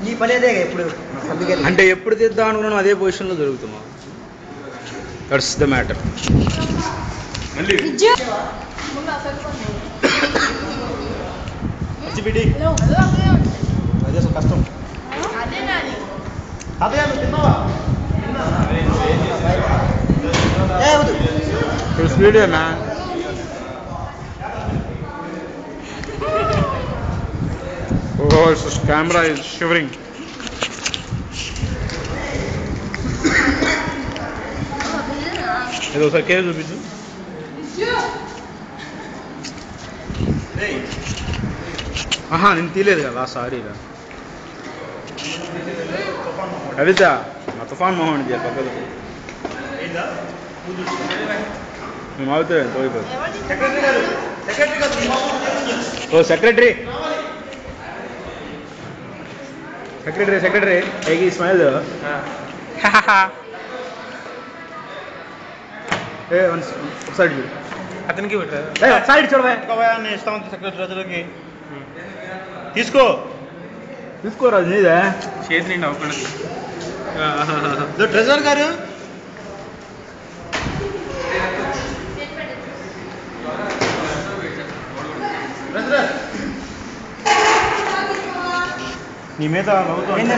ఈ పనేదే ఎప్పుడు అంటే ఎప్పుడు తీద్దాం అనుకున్నాను అదే పొజిషన్లో దొరుకుతున్నాం. That's the matter. మళ్ళీ అదే కష్టం. Speed man. Oh, this camera is shivering. ఏదో ఒకసారి కేసు చూపించు. ఆహా నేను తీయలేదు కదా, సారీ రా. కవిత మా తుఫాన్ మోహన్ ఇది పక్కన మేము అవుతాయి తోయిపోయి. ఓ సెక్రటరీ సెక్రటరీ సెక్రటరీ ఏగి స్మైల్ ఒకసారి చూడు అతనికి ఒకసారి చూడవా ఇస్తామంత సెక్రటరీ రోజులకి తీసుకో తీసుకోరాదు నీదే చేతి నిండి అవ్వకుండా. ట్రెజరర్ గారు నీ మీద నవ్వుతుంది.